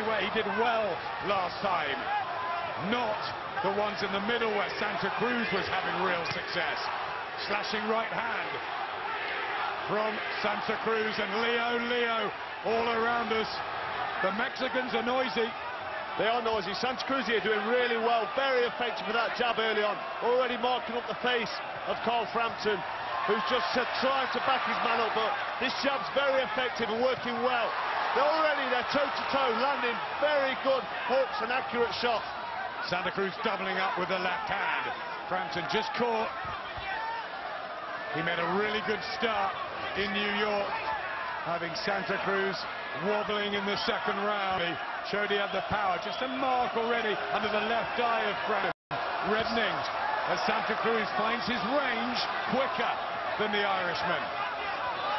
where he did well last time, not the ones in the middle where Santa Cruz was having real success. Slashing right hand from Santa Cruz, and Leo all around us. The Mexicans are noisy. They are noisy. Santa Cruz here doing really well, very effective with that jab early on, already marking up the face of Carl Frampton, who's just trying to back his man up, but this jab's very effective and working well. They're toe-to-toe, landing very good hooks and accurate shots. Santa Cruz doubling up with the left hand. Frampton just caught. He made a really good start in New York, having Santa Cruz wobbling in the second round. He showed he had the power. Just a mark already under the left eye of Frampton, reddening as Santa Cruz finds his range quicker than the Irishman.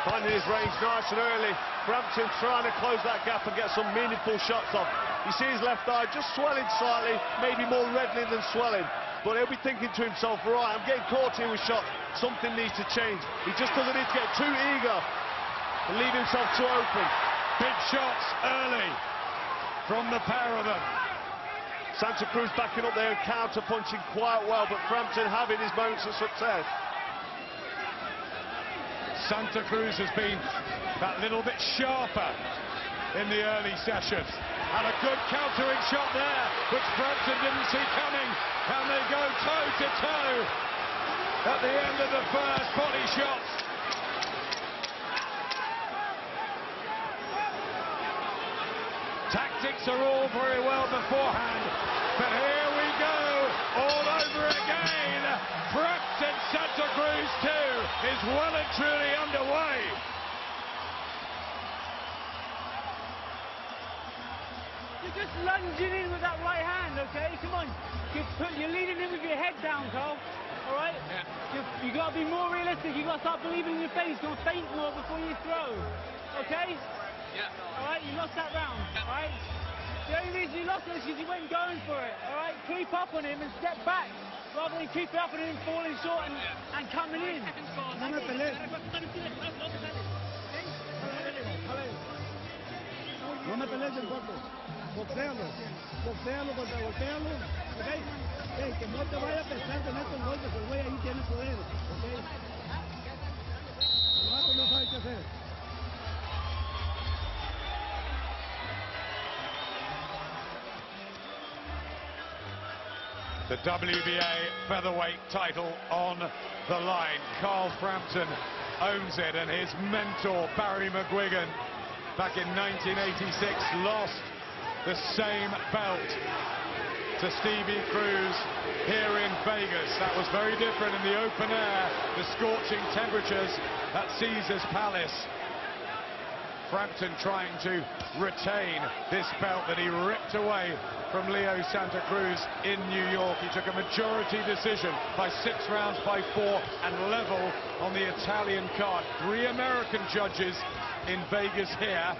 Finding his range nice and early. Frampton trying to close that gap and get some meaningful shots off. You see his left eye just swelling slightly, maybe more reddening than swelling. But he'll be thinking to himself, right, I'm getting caught here with shots. Something needs to change. He just doesn't need to get too eager and leave himself too open. Big shots early from the pair of them. Santa Cruz backing up there and counter-punching quite well, but Frampton having his moments of success. Santa Cruz has been that little bit sharper in the early sessions. And a good countering shot there, which Frampton didn't see coming. And they go toe-to-toe at the end of the first body shots. Tactics are all very well beforehand, but here we go, all over again. Frampton Santa Cruz 2 is well and truly underway. You're just lunging in with that right hand, okay? Come on, you're leading in with your head down, Carl. All right? Yeah. You got to be more realistic. You got to start believing in your face. You're going to feint more before you throw. Okay? Yeah. All right, you lost that round. All right? The only reason you lost it is because you weren't going for it. All right? Creep up on him and step back rather than creep up on him, falling short and coming in. No me pelees. No me pelees tampoco. Boxéalo, golpéalo, ¿ok? Hey, que no te vaya a pesar con estos golpes, el güey ahí tiene poder, ¿ok? El vato no sabe qué hacer. The WBA featherweight title on the line. Carl Frampton owns it, and his mentor, Barry McGuigan, back in 1986, lost the same belt to Stevie Cruz here in Vegas. That was very different in the open air, the scorching temperatures at Caesar's Palace. Frampton trying to retain this belt that he ripped away from Leo Santa Cruz in New York. He took a majority decision by 6 rounds by 4 and level on the Italian card. 3 American judges in Vegas here.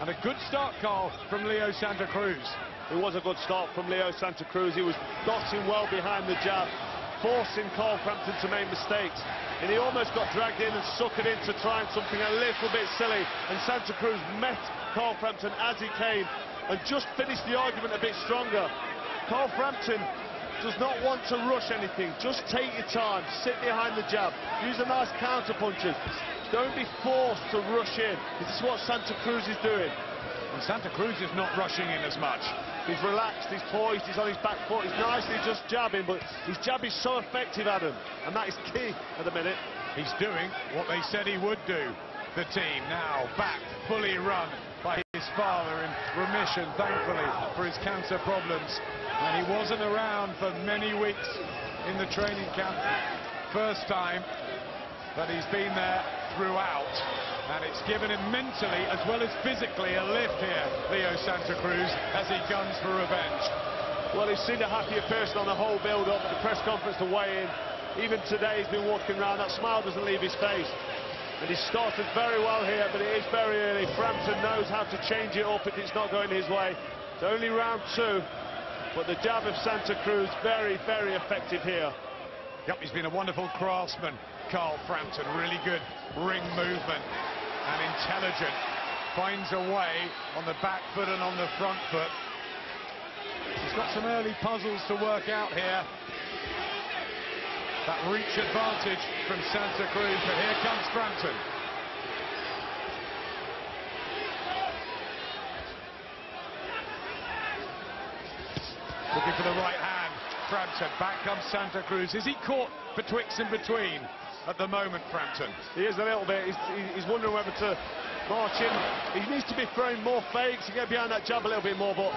And a good start, Carl, from Leo Santa Cruz. It was a good start from Leo Santa Cruz. He was dotting well behind the jab, forcing Carl Frampton to make mistakes. And he almost got dragged in and suckered into trying something a little bit silly. And Santa Cruz met Carl Frampton as he came and just finished the argument a bit stronger. Carl Frampton does not want to rush anything. Just take your time, sit behind the jab, use a nice counter punches. Don't be forced to rush in. This is what Santa Cruz is doing. And Santa Cruz is not rushing in as much. He's relaxed, he's poised, he's on his back foot, he's nicely just jabbing, but his jab is so effective, Adam, and that is key at the minute. He's doing what they said he would do. The team now back, fully run by his father, in remission, thankfully, for his cancer problems. And he wasn't around for many weeks in the training camp. First time that he's been there throughout, and it's given him mentally as well as physically a lift here, Leo Santa Cruz, as he guns for revenge. Well, he's seen a happier person on the whole build-up at the press conference to weigh in. Even today he's been walking around, that smile doesn't leave his face. And he started very well here, but it is very early. Frampton knows how to change it up if it's not going his way. It's only round 2, but the jab of Santa Cruz, very, very effective here. Yep, he's been a wonderful craftsman, Carl Frampton. Really good ring movement and intelligent finds a way on the back foot and on the front foot. He's got some early puzzles to work out here. That reach advantage from Santa Cruz, but here comes Frampton. Looking for the right hand, Frampton. Back comes Santa Cruz. Is he caught betwixt and between at the moment, Frampton? He is a little bit. He's wondering whether to march in. He needs to be throwing more fakes and get behind that jab a little bit more, but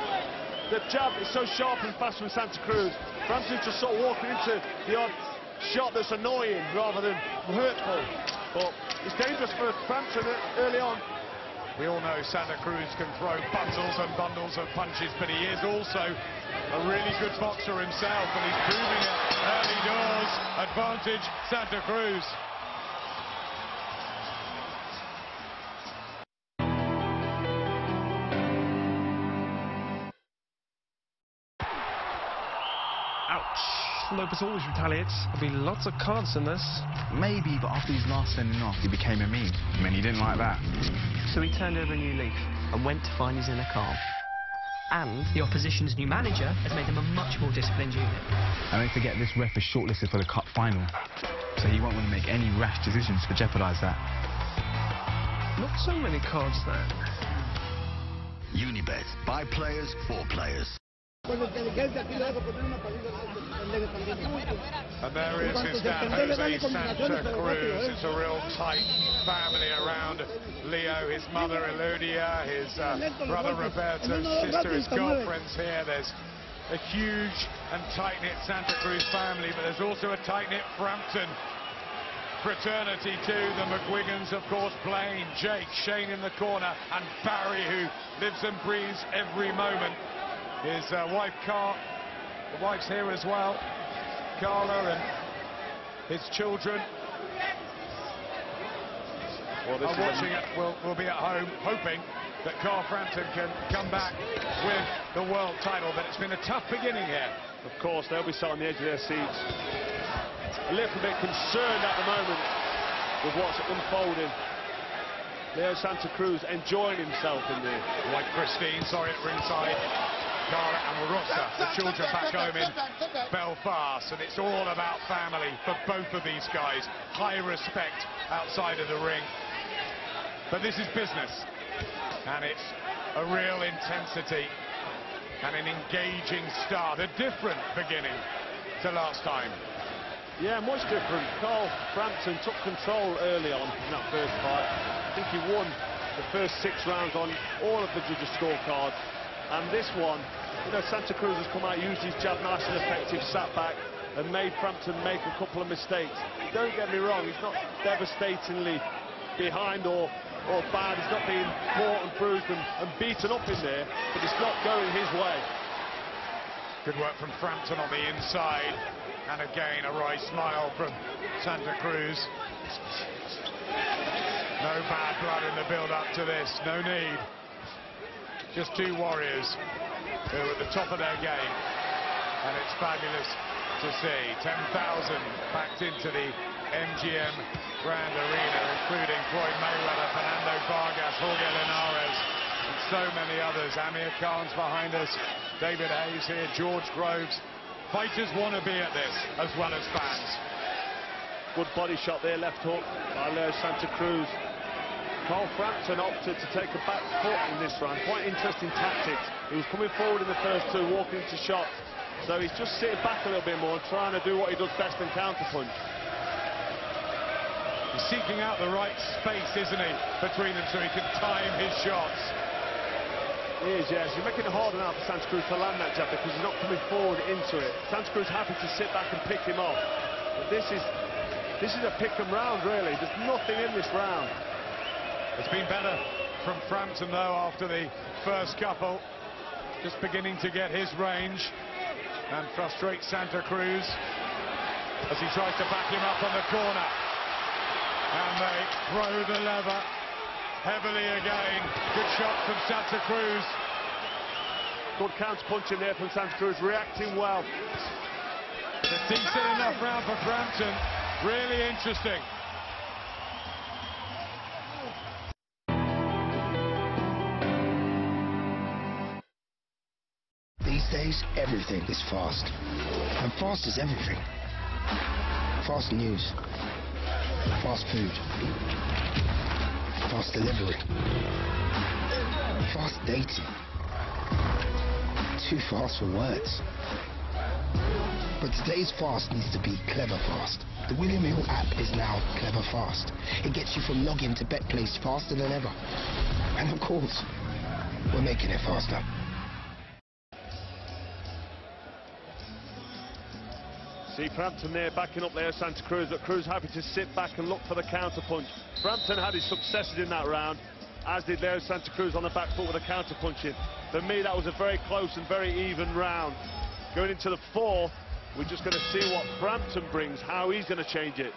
the jab is so sharp and fast from Santa Cruz. Frampton's just sort of walking into the odd shot that's annoying rather than hurtful. But it's dangerous for Frampton early on. We all know Santa Cruz can throw bundles and bundles of punches, but he is also a really good boxer himself, and he's proving it early doors. Advantage, Santa Cruz. Ouch. Lopez always retaliates. There'll be lots of cards in this. Maybe, but after his last sending off, he became a meme. I mean, he didn't like that. So he turned over a new leaf and went to find his inner calm. And the opposition's new manager has made them a much more disciplined unit. And don't forget, this ref is shortlisted for the cup final. So he won't want to make any rash decisions to jeopardise that. Not so many cards there. Unibet. By players, for players. And there is his dad, Jose Santa Cruz. It's a real tight family around Leo, his mother Eludia, his brother Roberto, sister, his girlfriends here. There's a huge and tight-knit Santa Cruz family, but there's also a tight-knit Frampton fraternity too. The McGuigans, of course, playing. Jake, Shane in the corner, and Barry, who lives and breathes every moment. His wife, the wife's here as well, Carla, and his children are watching it. We'll be at home hoping that Carl Frampton can come back with the world title, but it's been a tough beginning here. Of course, they'll be sat on the edge of their seats, a little bit concerned at the moment with what's unfolding. Leo Santa Cruz enjoying himself in there. White Christine, sorry, at ringside. Cara and Rossa, the children back home in Belfast, and it's all about family for both of these guys. High respect outside of the ring. But this is business, and it's a real intensity and an engaging start, a different beginning to last time. Yeah, much different. Carl Frampton took control early on in that first fight. I think he won the first 6 rounds on all of the judges' scorecards. And this one, you know, Santa Cruz has come out, used his jab nice and effective, sat back and made Frampton make a couple of mistakes. Don't get me wrong, he's not devastatingly behind or bad. He's not being caught and bruised and beaten up in there, but it's not going his way. Good work from Frampton on the inside. And again, a wry smile from Santa Cruz. No bad blood in the build-up to this, no need. Just 2 warriors who are at the top of their game, and it's fabulous to see. 10,000 packed into the MGM Grand Arena, including Floyd Mayweather, Fernando Vargas, Jorge Linares, and so many others. Amir Khan's behind us, David Hayes here, George Groves. Fighters want to be at this, as well as fans. Good body shot there, left hook by Leo Santa Cruz. Carl Frampton opted to take a back foot in this round. Quite interesting tactics. He was coming forward in the first 2, walking into shots. So he's just sitting back a little bit more and trying to do what he does best and counterpunch. He's seeking out the right space, isn't he, between them so he can time his shots. He is, yes. He's making it harder now for Santa Cruz to land that jab because he's not coming forward into it. Santa Cruz happy to sit back and pick him off. But this is a pick-em round, really. There's nothing in this round. It's been better from Frampton, though, after the first couple. Just beginning to get his range and frustrate Santa Cruz as he tries to back him up on the corner. And they throw the lever heavily again. Good shot from Santa Cruz. Good counter-punching there from Santa Cruz, reacting well. It's a decent enough round for Frampton. Really interesting. These days, everything is fast. And fast is everything. Fast news. Fast food. Fast delivery. Fast dating. Too fast for words. But today's fast needs to be clever fast. The William Hill app is now clever fast. It gets you from login to bet place faster than ever. And of course, we're making it faster. See Frampton there backing up Leo Santa Cruz, but Cruz happy to sit back and look for the counter punch. Frampton had his successes in that round, as did Leo Santa Cruz on the back foot with a counter punching. For me, that was a very close and very even round. Going into the fourth, we're just going to see what Frampton brings, how he's going to change it.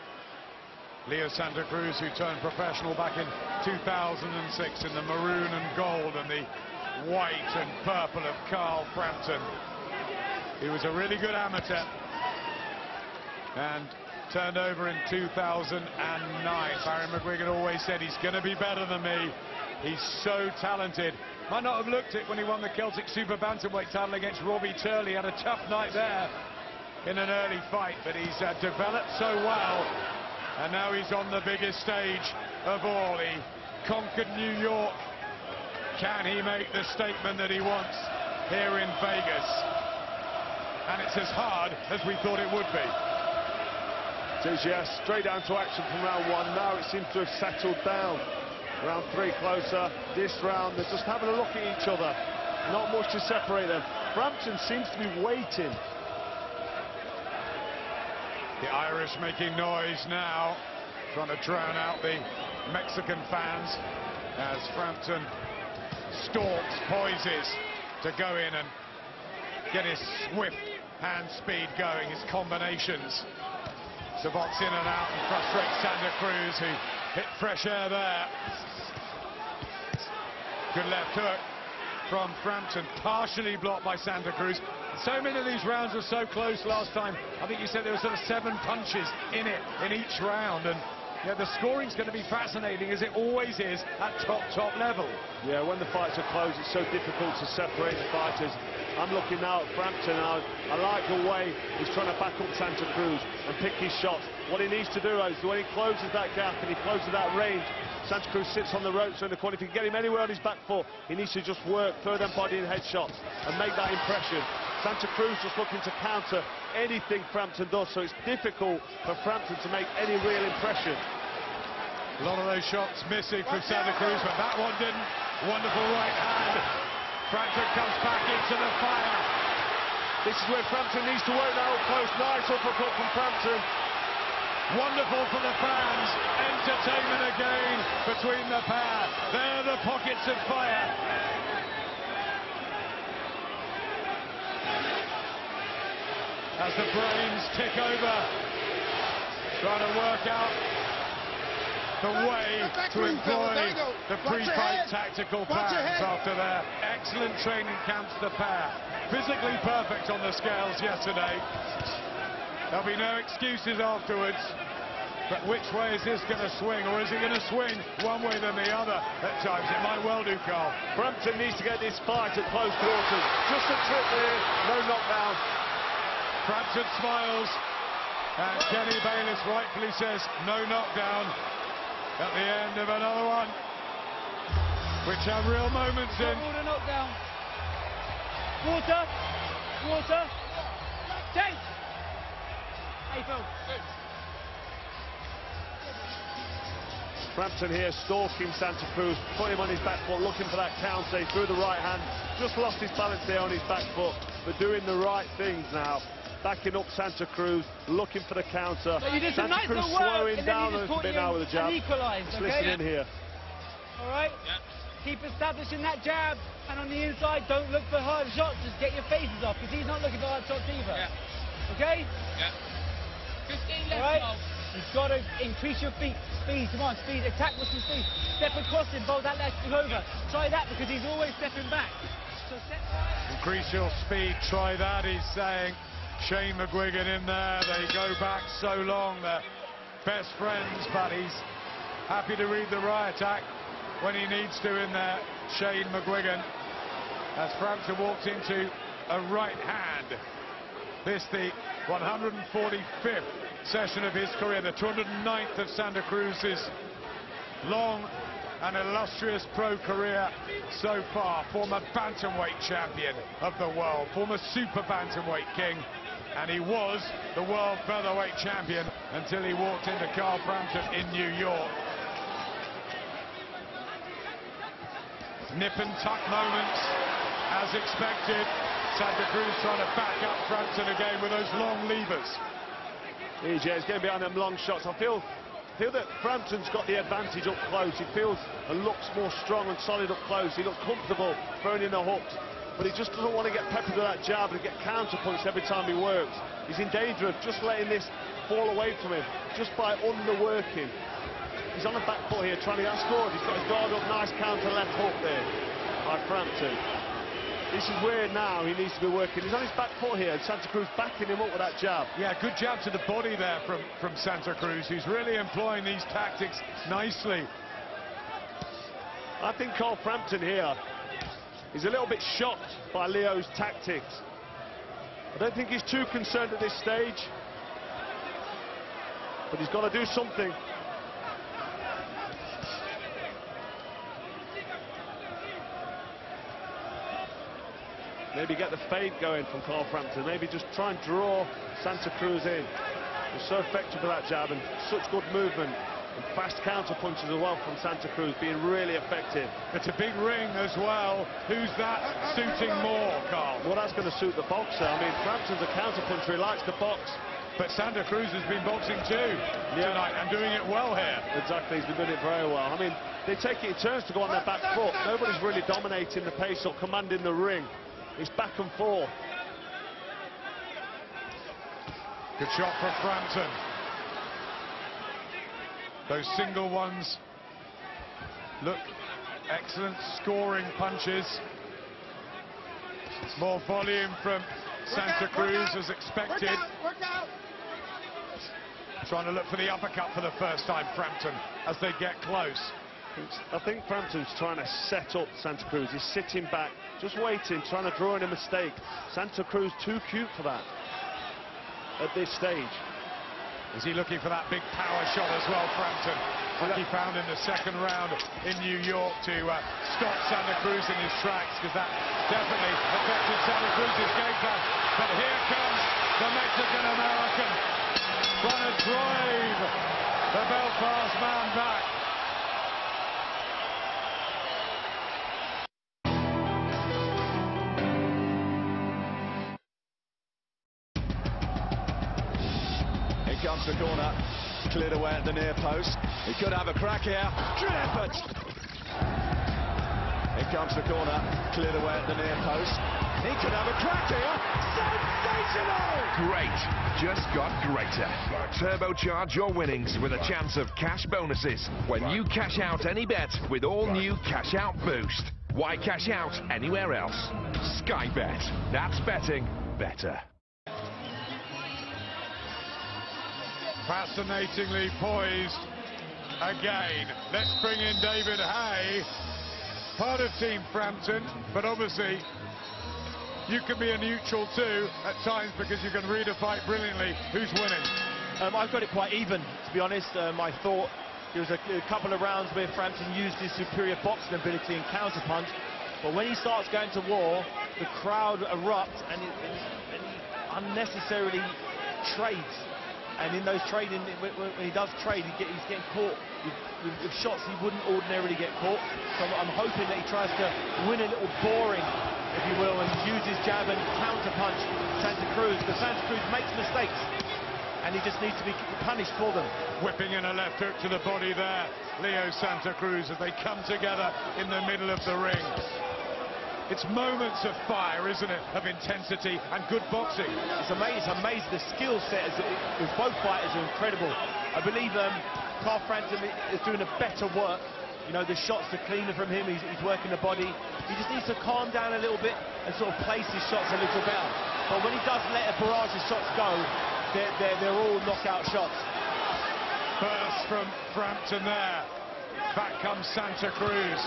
Leo Santa Cruz, who turned professional back in 2006 in the maroon and gold and the white and purple of Carl Frampton. He was a really good amateur and turned over in 2009. Barry McGuigan always said he's going to be better than me. He's so talented. Might not have looked it when he won the Celtic Super Bantamweight title against Robbie Turley. Had a tough night there in an early fight, but he's developed so well, and now he's on the biggest stage of all. He conquered New York. Can he make the statement that he wants here in Vegas? And it's as hard as we thought it would be. It is, yes, straight down to action from round one. Now it seems to have settled down. Round three closer. This round, they're just having a look at each other. Not much to separate them. Frampton seems to be waiting. The Irish making noise now, trying to drown out the Mexican fans as Frampton stalks, poises to go in and get his swift hand speed going, his combinations. Savots in and out and frustrates Santa Cruz, who hit fresh air there. Good left hook from Frampton, partially blocked by Santa Cruz. So many of these rounds were so close last time. I think you said there were sort of 7 punches in it in each round, and yeah, the scoring's going to be fascinating, as it always is at top level. Yeah, when the fights are close, it's so difficult to separate the fighters. I'm looking now at Frampton, and I like the way he's trying to back up Santa Cruz and pick his shots. What he needs to do is, when he closes that gap and he closes that range, Santa Cruz sits on the ropes in the corner. If you can get him anywhere on his back foot, he needs to just work further body and headshots and make that impression. Santa Cruz just looking to counter anything Frampton does, so it's difficult for Frampton to make any real impression. A lot of those shots missing from Santa Cruz, but that one didn't. Wonderful right hand. Frampton comes back into the fire. This is where Frampton needs to work now up close. Nice uppercut from Frampton. Wonderful for the fans. Entertainment again between the pair. There are the pockets of fire. As the brains tick over, trying to work out the way to employ the pre-fight tactical plans after their excellent training camps, the pair. Physically perfect on the scales yesterday. There'll be no excuses afterwards. But which way is this going to swing, or is it going to swing one way than the other at times? It might well do, Carl. Frampton needs to get this fight at close quarters. Just a trip there, no knockdown. Frampton smiles, and Kenny Bayliss rightfully says no knockdown. At the end of another one, which have real moments in. Water knockdown. Water. Water. Take. Hey, Phil. Frampton here stalking Santa Cruz, putting him on his back foot, looking for that counter. He threw the right hand, just lost his balance there on his back foot, but doing the right things now. Backing up Santa Cruz, looking for the counter. Santa Cruz slowing down a little bit now with the jab. Just listen in here. All right? Yeah. Keep establishing that jab, and on the inside, don't look for hard shots. Just get your faces off, because he's not looking for hard shots either. Yeah. Okay? Yeah. 15 left. All right? You've got to increase your feet. Speed, come on, speed. Attack with some speed. Step across him, bowl that left over. Try that, because he's always stepping back. So step right. Increase your speed. Try that, he's saying. Shane McGuigan in there, they go back so long, they're best friends, but he's happy to read the right attack when he needs to in there, Shane McGuigan. as Frampton walked into a right hand. This the 145th session of his career, the 209th of Santa Cruz's long and illustrious pro career so far. Former bantamweight champion of the world, former super bantamweight king, and he was the world featherweight champion until he walked into Carl Frampton in New York. Nip and tuck moments, as expected. Santa Cruz trying to back up Frampton again with those long levers. EJ is getting behind them long shots. I feel that Frampton's got the advantage up close. He feels and looks more strong and solid up close. He looks comfortable throwing in the hooks, but he just doesn't want to get peppered with that jab and get counter-punched every time he works. He's in danger of just letting this fall away from him, just by underworking. He's on the back foot here, trying to get scored. He's got his guard up, nice counter left hook there by Frampton. This is where now he needs to be working. He's on his back foot here, and Santa Cruz backing him up with that jab. Yeah, good jab to the body there from Santa Cruz, who's really employing these tactics nicely. I think Carl Frampton here is a little bit shocked by Leo's tactics. I don't think he's too concerned at this stage, but he's got to do something. Maybe get the fade going from Carl Frampton. Maybe just try and draw Santa Cruz in. He's so effective with that jab and such good movement. And fast counter punches as well from Santa Cruz, being really effective. It's a big ring as well. Who's that suiting more, Carl? Well, that's going to suit the boxer. I mean, Frampton's a counter puncher. He likes to box. But Santa Cruz has been boxing too tonight and doing it well here. Exactly, he's been doing it very well. I mean, they take it in turns to go on their back foot. Nobody's really dominating the pace or commanding the ring. It's back and forth. Good shot from Frampton. Those single ones look excellent, scoring punches. More volume from Santa Cruz as expected. Work out. Trying to look for the uppercut for the first time, Frampton, as they get close. I think Frampton's trying to set up Santa Cruz. He's sitting back, just waiting, trying to draw in a mistake. Santa Cruz too cute for that at this stage. Is he looking for that big power shot as well, Frampton? Like he found in the second round in New York to stop Santa Cruz in his tracks, because that definitely affected Santa Cruz's game plan. But here comes the Mexican-American trying to drive the Belfast man back. Comes the corner, cleared away at the near post. He could have a crack here. Good effort. Here comes the corner, cleared away at the near post. He could have a crack here. Sensational! Great, just got greater. Turbocharge your winnings with a chance of cash bonuses when you cash out any bet with all new Cash Out Boost. Why cash out anywhere else? Sky Bet. That's betting better. Fascinatingly poised again. Let's bring in David Hay, part of Team Frampton, but obviously you can be a neutral too at times, because you can read a fight brilliantly. Who's winning? I've got it quite even, to be honest. I thought there was a couple of rounds where Frampton used his superior boxing ability and counter-punch, but when he starts going to war, the crowd erupts and he unnecessarily trades. And in those trading, when he does trade, he's getting caught with shots he wouldn't ordinarily get caught. So I'm hoping that he tries to win a little boring, if you will, and use his jab and counter-punch Santa Cruz. Because Santa Cruz makes mistakes, and he just needs to be punished for them. Whipping in a left hook to the body there, Leo Santa Cruz, as they come together in the middle of the ring. It's moments of fire, isn't it, of intensity and good boxing. It's amazing. The skill set with both fighters are incredible. I believe Carl Frampton is doing a better work. You know, the shots are cleaner from him. He's working the body. He just needs to calm down a little bit and sort of place his shots a little better. But when he does let a barrage of shots go, they're all knockout shots. Burst from Frampton there. Back comes Santa Cruz.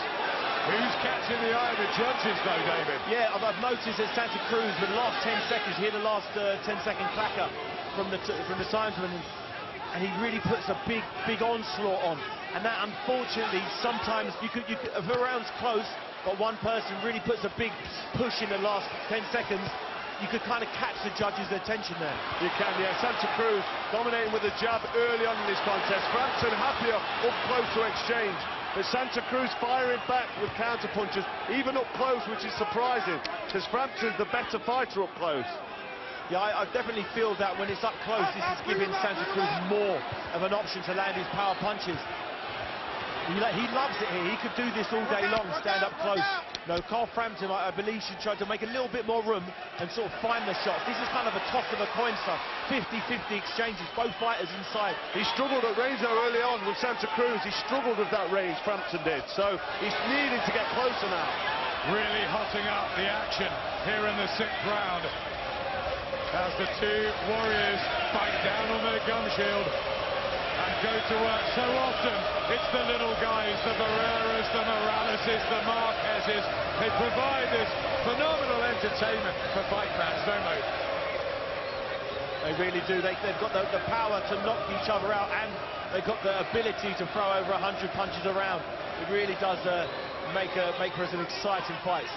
Who's catching the eye of the judges, though, David? Yeah, I've noticed that Santa Cruz, with the last 10 seconds, he had the last 10-second clacker from the timesman, and he really puts a big onslaught on. And that, unfortunately, sometimes if a round's close, but one person really puts a big push in the last 10 seconds, you could kind of catch the judges' attention there. You can, yeah. Santa Cruz dominating with a jab early on in this contest. Frampton happier up close to exchange. But Santa Cruz firing back with counter punches, even up close, which is surprising, because Frampton's the better fighter up close. Yeah, I definitely feel that when it's up close, this is giving Santa Cruz more of an option to land his power punches. He loves it here. He could do this all day long, stand up close. No, Carl Frampton, I believe, should try to make a little bit more room and sort of find the shots. This is kind of a toss of a coin stuff. 50-50 exchanges, both fighters inside. He struggled at range though early on with Santa Cruz. He struggled with that range, Frampton did. So he's needing to get closer now. Really hotting up the action here in the 6th round, as the two warriors bite down on their gum shield and go to work. So often it's the little guys, the Barreras, the Moraleses, the Marquezes. They provide this phenomenal entertainment for fight fans, don't they? They really do. They've got the power to knock each other out, and they've got the ability to throw over 100 punches around. It really does make for some exciting fights.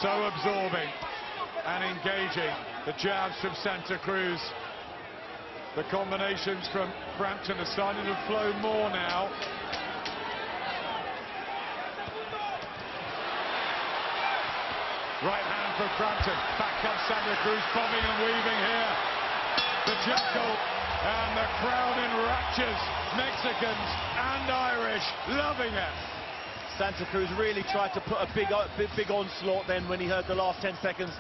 So absorbing and engaging. The jabs from Santa Cruz. The combinations from Frampton are starting to flow more now. Right hand from Frampton. Back comes Santa Cruz, bombing and weaving here. The jackal, and the crowd in raptures. Mexicans and Irish loving it. Santa Cruz really tried to put a big onslaught then when he heard the last 10 seconds,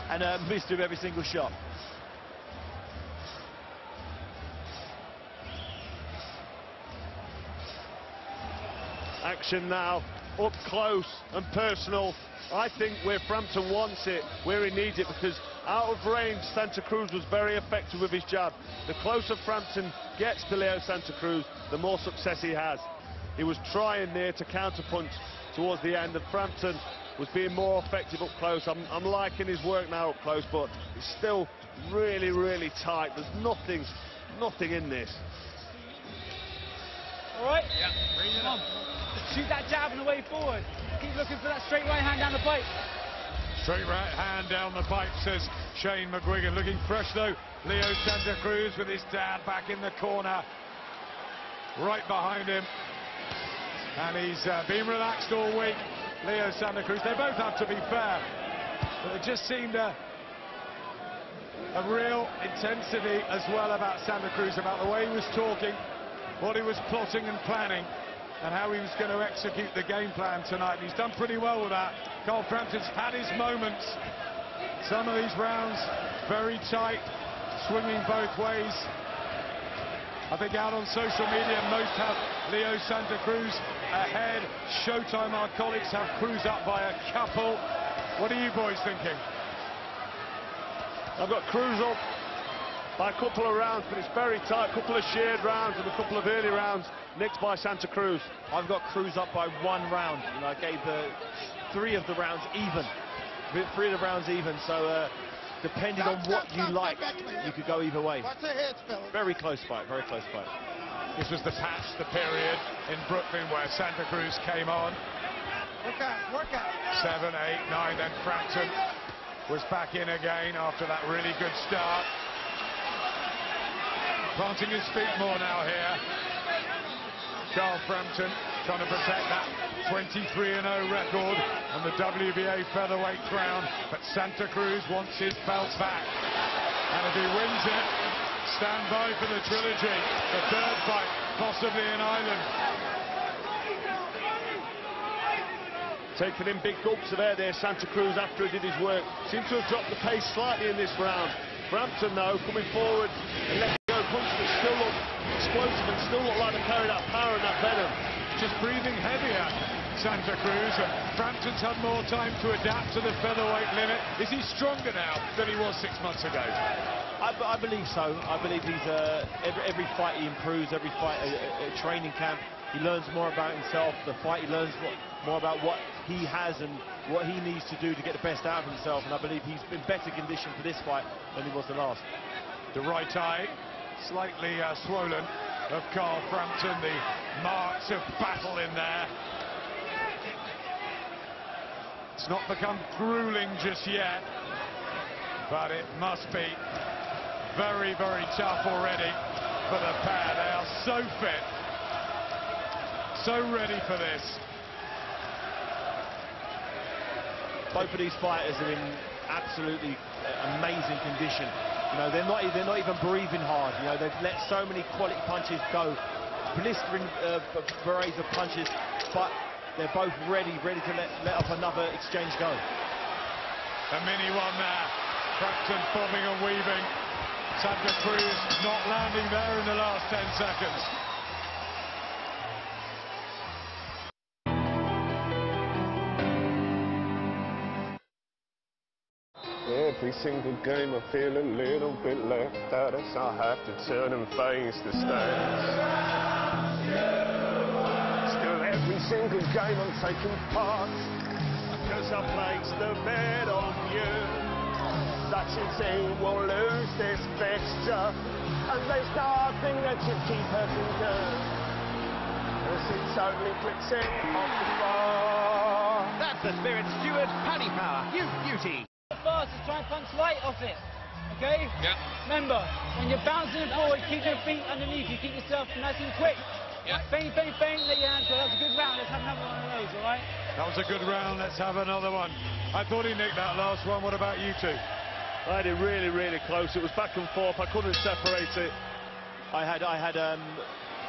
and missed him every single shot. Action now, up close and personal. I think where Frampton wants it, where he needs it, because out of range, Santa Cruz was very effective with his jab. The closer Frampton gets to Leo Santa Cruz, the more success he has. He was trying there to counterpunch towards the end, and Frampton was being more effective up close. I'm liking his work now up close, but it's still really, really tight. There's nothing in this. All right? Yeah. Come on. Shoot that jab on the way forward. Keep looking for that straight right hand down the pipe. Straight right hand down the pipe, says Shane McGuigan. Looking fresh, though. Leo Santa Cruz with his dad back in the corner. Right behind him. And he's been relaxed all week. Leo Santa Cruz. They both have to be fair. But it just seemed a real intensity as well about Santa Cruz, about the way he was talking, what he was plotting and planning, and how he was going to execute the game plan tonight. He's done pretty well with that. Carl Frampton's had his moments. Some of these rounds very tight, swinging both ways. I think out on social media, most have Leo Santa Cruz ahead. Showtime, our colleagues, have Cruz up by a couple. What are you boys thinking? I've got Cruz up by a couple of rounds, but it's very tight. A couple of shared rounds and a couple of early rounds nicked by Santa Cruz. I've got Cruz up by 1 round. You know, I gave 3 of the rounds even. 3 of the rounds even, so depending on what you like, you could go either way. Very close fight, very close fight. This was the patch, the period in Brooklyn where Santa Cruz came on. Work out. 7, 8, 9, then Frampton was back in again after that really good start. Planting his feet more now here. Carl Frampton trying to protect that 23-0 record on the WBA featherweight crown, but Santa Cruz wants his belt back. And if he wins it, stand by for the trilogy, the 3rd fight, possibly in Ireland. Taking in big gulps of air there, Santa Cruz, after he did his work. Seemed to have dropped the pace slightly in this round. Frampton, though, coming forward and letting go punches that still look explosive and still look like they carry that power and that venom. Just breathing heavier. Santa Cruz. Frampton's had more time to adapt to the featherweight limit. Is he stronger now than he was 6 months ago? I believe so. I believe he's every fight he improves, every fight at training camp he learns more about himself. The fight he learns more about what he has and what he needs to do to get the best out of himself, and I believe he's in better condition for this fight than he was the last. The right eye slightly swollen of Carl Frampton, the marks of battle in there. It's not become grueling just yet, but it must be very, very tough already for the pair. They are so fit, so ready for this. Both of these fighters are in absolutely amazing condition. You know, they're not even breathing hard. You know, they've let so many quality punches go, blistering berets of punches, but they're both ready to let off another exchange go. A mini one there. Frampton bobbing and weaving. Santa Cruz not landing there in the last 10 seconds. Every single game I feel a little bit left out as I have to turn and face the stands. Still every single game I'm taking part, because I placed the bet on you. Such a team will lose this fixture, and there's nothing that your keeper can do, as it totally clicks in off the bar. That's the spirit steward, Paddy Power, you beauty. Fast is try and punch light off it, okay? Yeah. Remember, when you're bouncing forward, keep your feet underneath you, keep yourself nice and quick. Yeah. Feint, feint, feint, let your hands go. That's a good round. Let's have another one of those, all right? That was a good round. Let's have another one. I thought he nicked that last one. What about you two? I had it really, really close. It was back and forth. I couldn't separate it. I had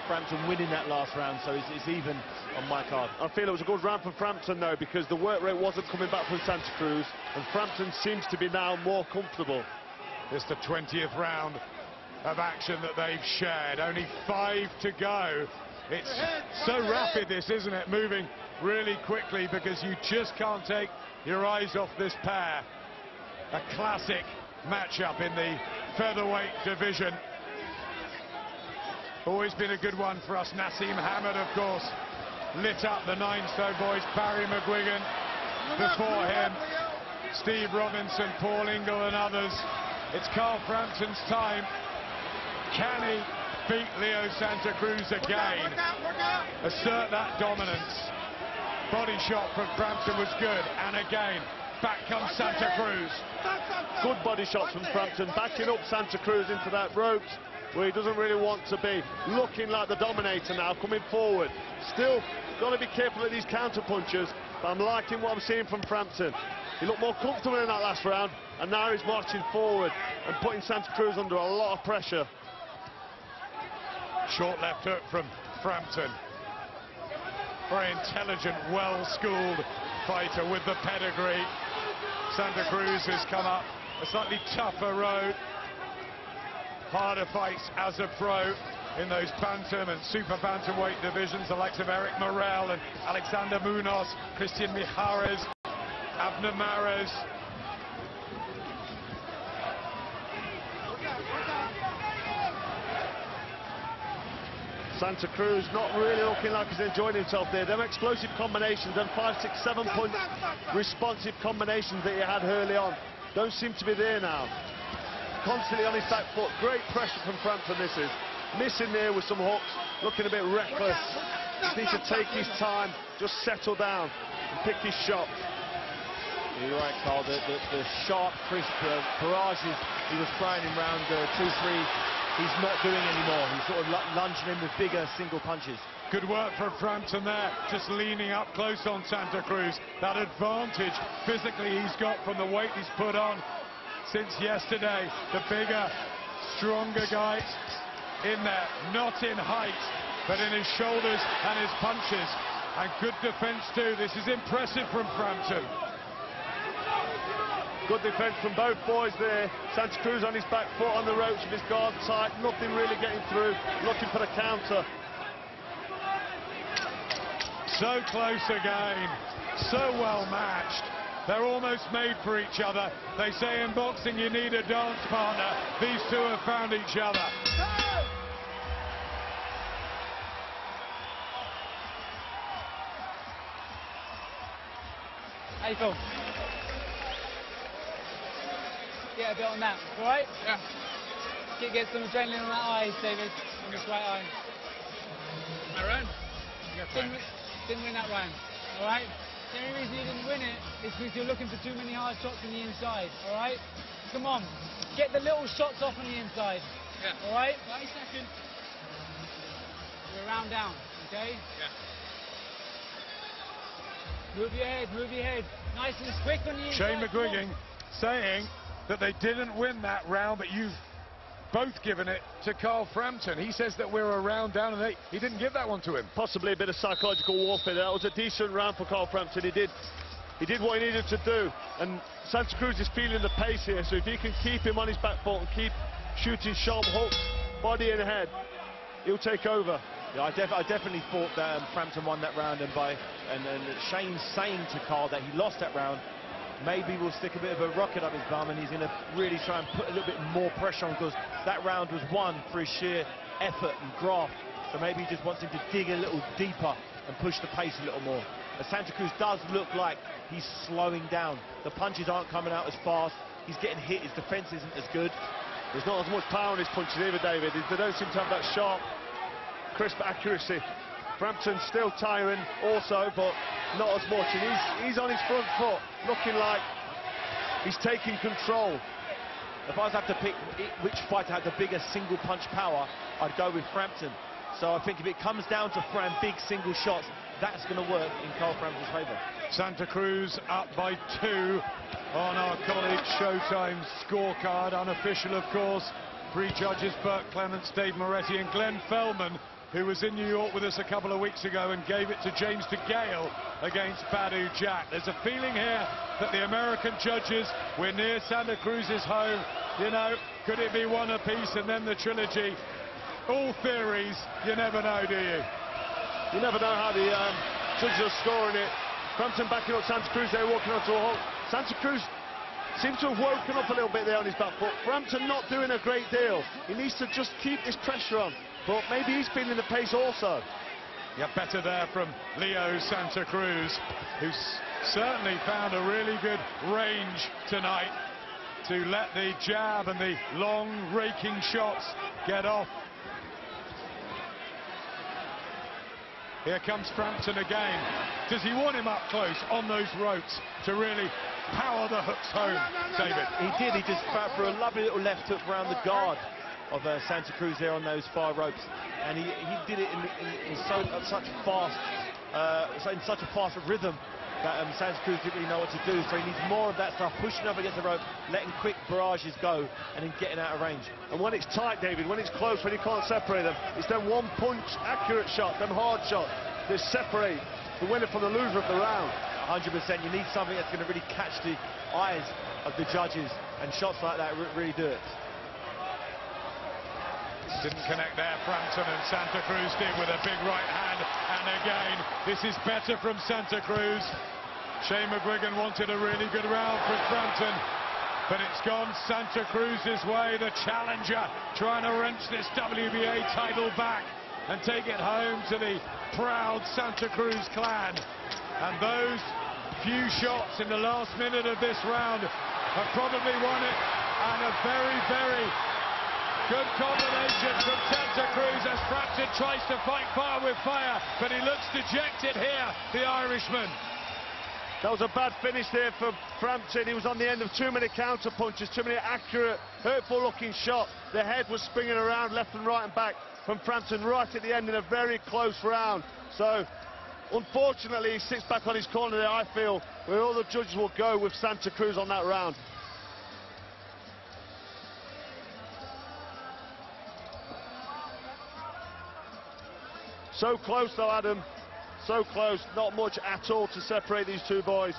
Frampton winning that last round, so it's even on my card. I feel it was a good round for Frampton though, because the work rate wasn't coming back from Santa Cruz, and Frampton seems to be now more comfortable. It's the 20th round of action that they've shared. Only 5 to go. It's so rapid, this, isn't it? Moving really quickly, because you just can't take your eyes off this pair. A classic matchup in the featherweight division. Always been a good one for us. Nassim Hamed, of course, lit up the 9 Stone boys. Barry McGuigan before him. Steve Robinson, Paul Ingle and others. It's Carl Frampton's time. Can he beat Leo Santa Cruz again? Assert that dominance. Body shot from Frampton was good. And again, back comes Santa Cruz. Good body shots from Frampton, backing up Santa Cruz into that ropes, where he doesn't really want to be, looking like the dominator now, coming forward. Still got to be careful of these counter punches, but I'm liking what I'm seeing from Frampton. He looked more comfortable in that last round, and now he's marching forward and putting Santa Cruz under a lot of pressure. Short left hook from Frampton. Very intelligent, well-schooled fighter with the pedigree. Santa Cruz has come up a slightly tougher road. Harder fights as a pro in those bantam and super bantamweight divisions, the likes of Eric Morel and Alexander Munoz, Christian Mijares, Abner Mares. Santa Cruz not really looking like he's enjoying himself there. Them explosive combinations and 5, 6, 7 punch responsive combinations that he had early on don't seem to be there now. Constantly on his back foot. Great pressure from Frampton, this is. Missing there with some hooks, looking a bit reckless. Just needs to take his time, just settle down and pick his shots. You're right, Carl. The sharp, crisp barrages he was throwing in round 2, 3, he's not doing anymore. He's sort of lunging in with bigger single punches. Good work from Frampton there, just leaning up close on Santa Cruz. That advantage physically he's got from the weight he's put on since yesterday. The bigger, stronger guy in there, not in height, but in his shoulders and his punches. And good defense too. This is impressive from Frampton. Good defense from both boys there. Santa Cruz on his back foot on the ropes with his guard tight, nothing really getting through, looking for the counter. So close again, so well matched. They're almost made for each other. They say in boxing you need a dance partner. These two have found each other. How you feel? Get a bit on that, all right? Yeah. Get some adrenaline on that eye, David, on this right eye. My round? Didn't win that round, all right? The only reason you didn't win it is because you're looking for too many hard shots on the inside, all right? Come on, get the little shots off on the inside, all right? 30 seconds. You're a round down, okay? Yeah. Move your head, nice and quick on the inside. Shane McGuigan saying that they didn't win that round, but you've both given it to Carl Frampton. He says that we're a round down, and he didn't give that one to him. Possibly a bit of psychological warfare. That was a decent round for Carl Frampton. He did what he needed to do, and Santa Cruz is feeling the pace here, so if he can keep him on his back foot and keep shooting sharp hooks, body and head, he'll take over. Yeah, I definitely thought that Frampton won that round, and Shane's saying to Carl that he lost that round, maybe we'll stick a bit of a rocket up his bum, and he's going to really try and put a little bit more pressure on, because that round was won for his sheer effort and graft. So maybe he just wants him to dig a little deeper and push the pace a little more. But Santa Cruz does look like he's slowing down. The punches aren't coming out as fast. He's getting hit. His defense isn't as good. There's not as much power in his punches either, David. They don't seem to have that sharp, crisp accuracy. Frampton's still tiring also, but not as much, and he's on his front foot, looking like he's taking control. If I was to have to pick which fighter had the bigger single punch power, I'd go with Frampton. So I think if it comes down to big single shots, that's going to work in Carl Frampton's favour. Santa Cruz up by 2 on our colleague Showtime scorecard, unofficial of course. 3 judges, Burt Clements, Dave Moretti and Glenn Feldman, who was in New York with us a couple of weeks ago and gave it to James DeGale against Badu Jack. There's a feeling here that the American judges, we're near Santa Cruz's home, you know, could it be one apiece and then the trilogy? All theories, you never know, do you? You never know how the judges are scoring it. Frampton backing up Santa Cruz, they're walking onto a halt. Santa Cruz seems to have woken up a little bit there on his back foot. Frampton not doing a great deal. He needs to just keep this pressure on. But maybe he's feeling the pace also. Yeah, better there from Leo Santa Cruz, who's certainly found a really good range tonight to let the jab and the long raking shots get off. Here comes Frampton again. Does he want him up close on those ropes to really power the hooks home, David? He did. He just threw a lovely little left hook around the guard of Santa Cruz there on those far ropes, and he did it in such a fast rhythm that Santa Cruz didn't really know what to do. So he needs more of that stuff, pushing up against the rope, letting quick barrages go, and then getting out of range. And when it's tight, David, when it's close, when you can't separate them, it's them one punch accurate shots, them hard shots that separate the winner from the loser of the round. 100%. You need something that's going to really catch the eyes of the judges, and shots like that really do it. Didn't connect there, Frampton, and Santa Cruz did with a big right hand. And again, this is better from Santa Cruz. Shane McGuigan wanted a really good round from Frampton, but it's gone Santa Cruz's way. The challenger trying to wrench this WBA title back and take it home to the proud Santa Cruz clan. And those few shots in the last minute of this round have probably won it, and a very, very good combination from Santa Cruz as Frampton tries to fight fire with fire, but he looks dejected here, the Irishman. That was a bad finish there for Frampton. He was on the end of too many counter punches, too many accurate, hurtful looking shots. The head was springing around left and right and back from Frampton right at the end in a very close round. So unfortunately he sits back on his corner there, I feel, where all the judges will go with Santa Cruz on that round. So close though, Adam, so close, not much at all to separate these two boys.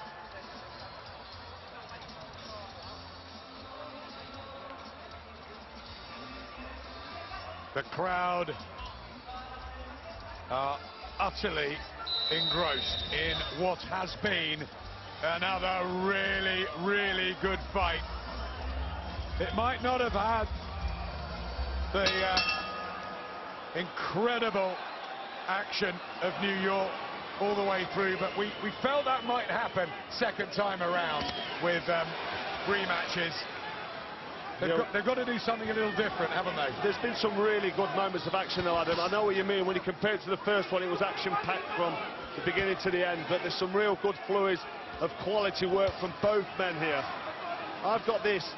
The crowd are utterly engrossed in what has been another really good fight. It might not have had the incredible action of New York all the way through, but we felt that might happen second time around with rematches. They've got to do something a little different, haven't they? There's been some really good moments of action though, Adam. I know what you mean. When you compare it to the first one, it was action-packed from the beginning to the end, but there's some real good fluids of quality work from both men here. I've got this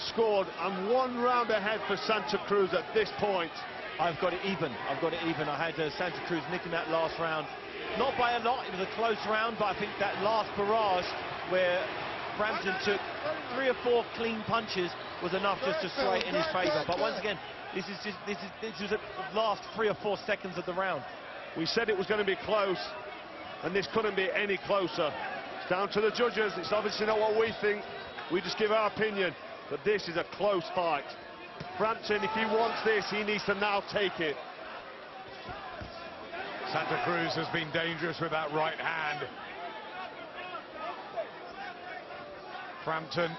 scored. I'm 1 round ahead for Santa Cruz at this point. I've got it even. I had Santa Cruz nicking that last round. Not by a lot, it was a close round, but I think that last barrage where Frampton took 3 or 4 clean punches was enough just to sway it in his favour. But once again, this is the last 3 or 4 seconds of the round. We said it was going to be close, and this couldn't be any closer. It's down to the judges. It's obviously not what we think. We just give our opinion, but this is a close fight. Frampton, if he wants this, he needs to now take it. Santa Cruz has been dangerous with that right hand. Frampton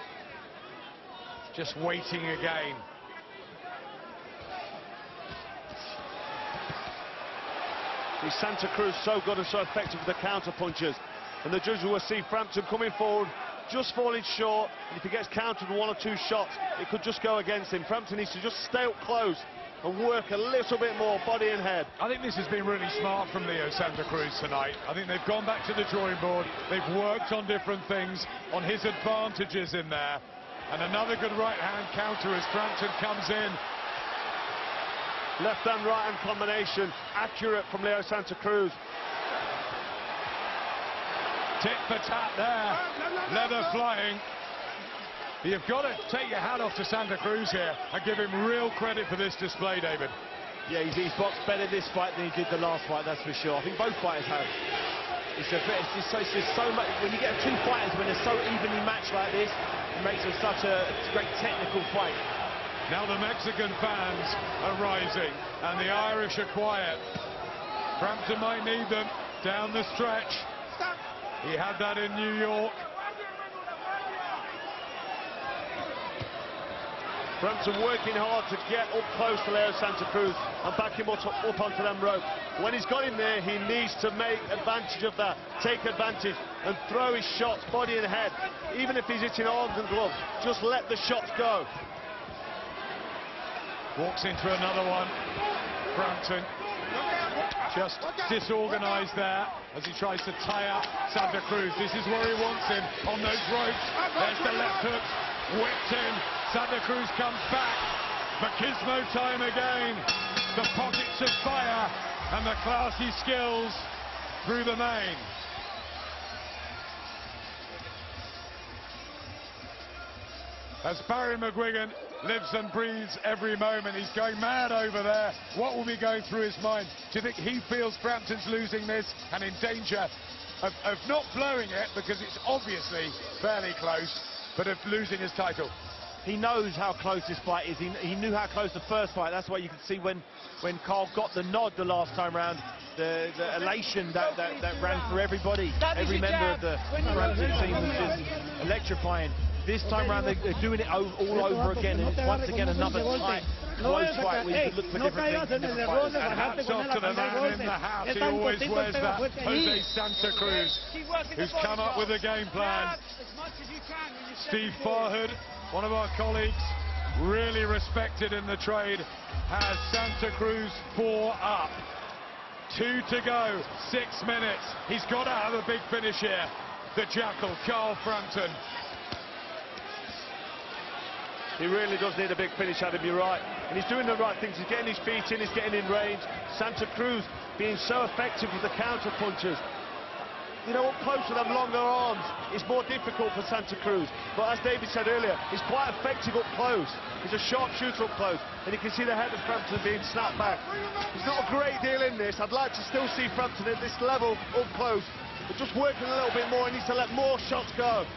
just waiting again. Is Santa Cruz so good and so effective with the counter punches? And the judges will see Frampton coming forward, just falling short. And if he gets countered 1 or 2 shots, it could just go against him. Frampton needs to just stay up close and work a little bit more, body and head. I think this has been really smart from Leo Santa Cruz tonight. I think they've gone back to the drawing board. They've worked on different things, on his advantages in there. And another good right-hand counter as Frampton comes in. Left and right hand combination, accurate from Leo Santa Cruz. Tit for tat there, leather flying. You've got to take your hat off to Santa Cruz here and give him real credit for this display, David. Yeah, he's boxed better this fight than he did the last fight, that's for sure. I think both fighters have. It's just so much. When you get 2 fighters when they're so evenly matched like this, it makes it such a great technical fight. Now the Mexican fans are rising and the Irish are quiet. Frampton might need them down the stretch. He had that in New York. Frampton working hard to get up close to Leo Santa Cruz and back him up onto them ropes. When he's got him there, he needs to make advantage of that, take advantage and throw his shots, body and head. Even if he's hitting arms and gloves, just let the shots go. Walks into another one. Frampton just disorganised there as he tries to tie up Santa Cruz. This is where he wants him, on those ropes. There's the left hook, whipped in. Santa Cruz comes back. Machismo time again. The pockets of fire and the classy skills through the main. As Barry McGuigan lives and breathes every moment, he's going mad over there. What will be going through his mind? Do you think he feels Frampton's losing this and in danger of not blowing it, because it's obviously fairly close, but of losing his title? He knows how close this fight is. He knew how close the first fight. That's why you can see when Carl got the nod the last time round, the elation that ran through everybody. Every member of the Frampton team was just electrifying. This time round they're doing it all over again, and it's once again another tight, close fight where you can look for different things in different fighters. And hats off to the man in the hat. He always wears that, Jose Santa Cruz, who's come up with a game plan. Steve Farhood, one of our colleagues, really respected in the trade, has Santa Cruz 4 up. 2 to go, 6 minutes. He's got to have a big finish here. The Jackal, Carl Frampton. He really does need a big finish, Adam, you're right. And he's doing the right things. He's getting his feet in, he's getting in range. Santa Cruz being so effective with the counter punches. You know, up close with them longer arms, it's more difficult for Santa Cruz. But as David said earlier, he's quite effective up close. He's a sharp shooter up close. And you can see the head of Frampton being snapped back. There's not a great deal in this. I'd like to still see Frampton at this level up close. But just working a little bit more, he needs to let more shots go.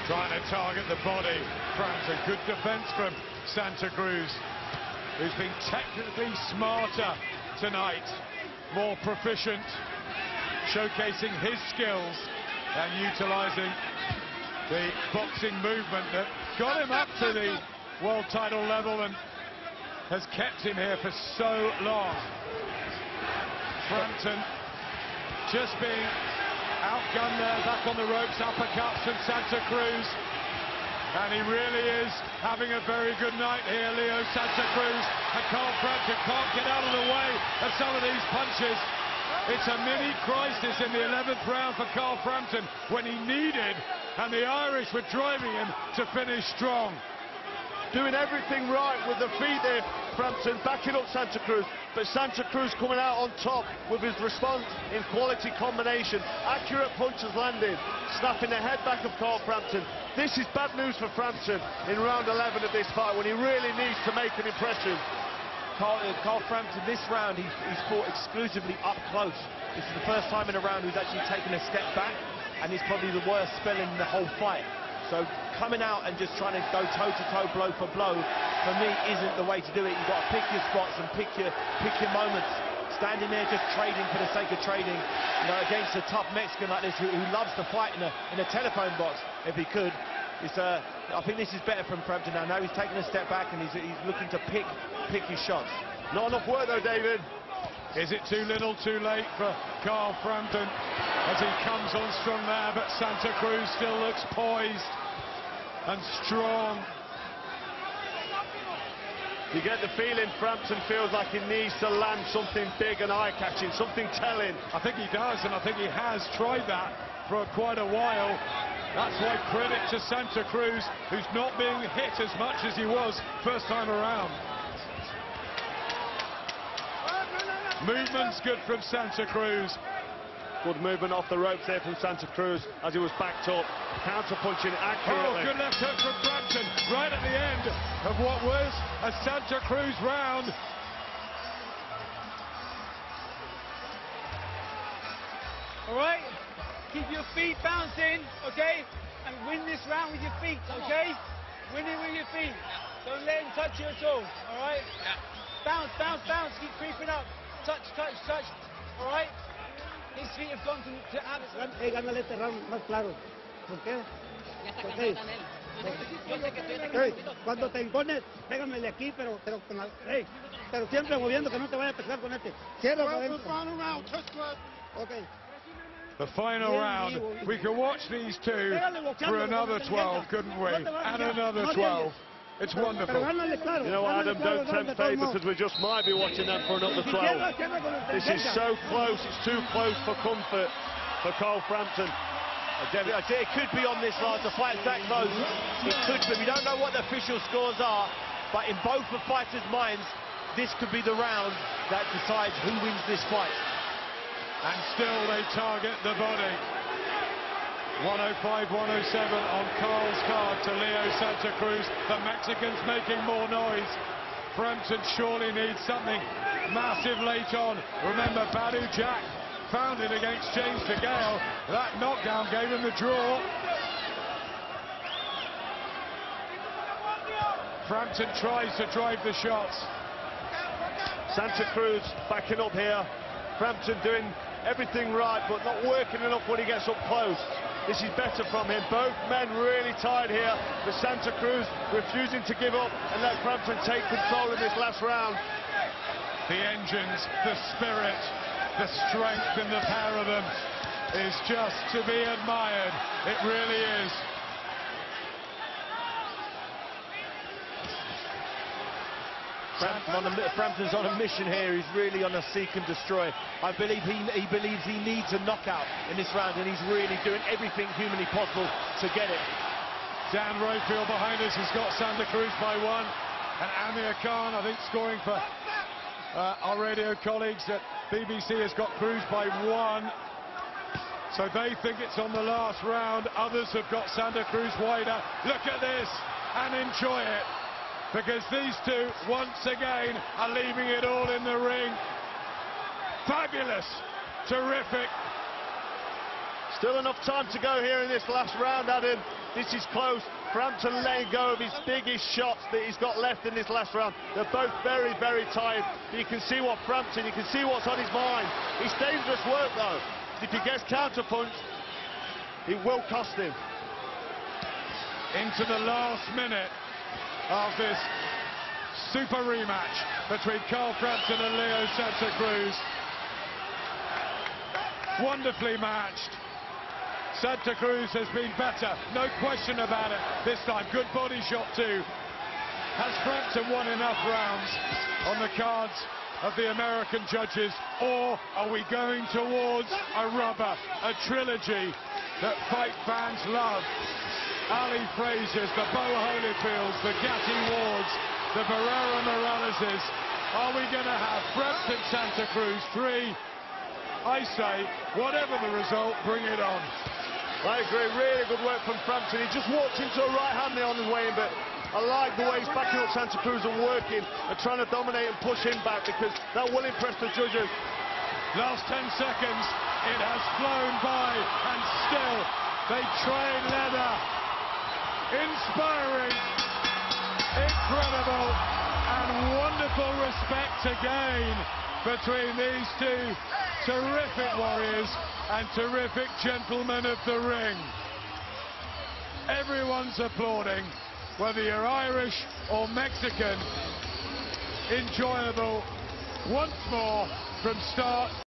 Trying to target the body. Frampton, good defence from Santa Cruz. who's been technically smarter tonight, more proficient, showcasing his skills and utilising the boxing movement that got him up to the world title level and has kept him here for so long. Frampton just being outgunned there, back on the ropes, uppercuts from Santa Cruz. And he really is having a very good night here, Leo Santa Cruz. And Carl Frampton can't get out of the way of some of these punches. It's a mini crisis in the 11th round for Carl Frampton when he needed, and the Irish were driving him to finish strong. Doing everything right with the feet there, Frampton backing up Santa Cruz, but Santa Cruz coming out on top with his response in quality combination. Accurate punches landing, snapping the head back of Carl Frampton. This is bad news for Frampton in round 11 of this fight when he really needs to make an impression. Carl Frampton, this round, he's fought exclusively up close. This is the first time in a round he's actually taken a step back, and it's probably the worst spell in the whole fight. So coming out and just trying to go toe-to-toe, blow for blow, for me, isn't the way to do it. You've got to pick your spots and pick your moments. Standing there just trading for the sake of trading, you know, against a tough Mexican like this who loves to fight in a telephone box, if he could. I think this is better from Frampton now. Now he's taking a step back and he's looking to pick his shots. Not enough work though, David. Is it too little, too late for Carl Frampton as he comes on strong there, but Santa Cruz still looks poised and strong. You get the feeling Frampton feels like he needs to land something big and eye-catching, something telling. I think he does, and I think he has tried that for quite a while. That's why credit to Santa Cruz, who's not being hit as much as he was first time around. Movement's good from Santa Cruz. Good movement off the ropes there from Santa Cruz as he was backed up, counter-punching accurately. Oh, good left hook from Frampton, right at the end of what was a Santa Cruz round. All right, keep your feet bouncing, okay? And win this round with your feet, okay? Win it with your feet. Don't let him touch you at all, all right? Bounce, bounce, bounce, keep creeping up. Touch, touch, touch, all right? His feet have gone to absolute. Gánale este round más claro. ¿Por qué? Ya está cansado también. Yo sé que estoy Cuando te impones, pégamele aquí, pero con la, pero siempre moviendo que no te vaya a pescar con este. Cierra para adentro. Okay. The final round. We could watch these two for another 12, couldn't we? And another 12. It's wonderful. You know what, Adam, don't tempt fate because we just might be watching them for another 12. This is so close, it's too close for comfort for Carl Frampton. It could be on this line, the fight's that close. It could be. We don't know what the official scores are, but in both the fighters' minds, this could be the round that decides who wins this fight. And still they target the body. 105-107 on Carl's card to Leo Santa Cruz. The Mexicans making more noise. Frampton surely needs something massive late on. Remember, Badu Jack found it against James DeGale. That knockdown gave him the draw. Frampton tries to drive the shots. Santa Cruz backing up here. Frampton doing everything right, but not working enough when he gets up close. This is better from him. Both men really tired here, but Santa Cruz refusing to give up and let Frampton take control in this last round. The engines, the spirit, the strength in the pair of them is just to be admired. It really is. Frampton's on a mission here. He's really on a seek and destroy. I believe he believes he needs a knockout in this round, and he's really doing everything humanly possible to get it. Dan Rayfield behind us has got Santa Cruz by 1, and Amir Khan, I think, scoring for our radio colleagues at BBC, has got Cruz by 1. So they think it's on the last round. Others have got Santa Cruz wider. Look at this and enjoy it, because these two, once again, are leaving it all in the ring. Fabulous, terrific. Still enough time to go here in this last round, Adam. This is close. Frampton letting go of his biggest shots that he's got left in this last round. They're both very, very tired. You can see what Frampton, you can see what's on his mind. It's dangerous work, though. If he gets counterpunched, it will cost him. Into the last minute of this super rematch between Carl Frampton and Leo Santa Cruz. Wonderfully matched. Santa Cruz has been better, no question about it. This time, good body shot too. Has Frampton won enough rounds on the cards of the American judges, or are we going towards a rubber, a trilogy that fight fans love? Ali Frazier's, the Bo Holyfields, the Gatti Wards, the Barrera Moraleses. Are we going to have Frampton Santa Cruz 3? I say, whatever the result, bring it on. I agree, really good work from Frampton. He just walked into a right hand there on his way in, but I like the way he's backing up Santa Cruz and working and trying to dominate and push him back, because that will impress the judges. Last 10 seconds, it has flown by, and still they train leather. Inspiring, incredible, and wonderful respect again between these two terrific warriors and terrific gentlemen of the ring. Everyone's applauding, whether you're Irish or Mexican. Enjoyable once more from start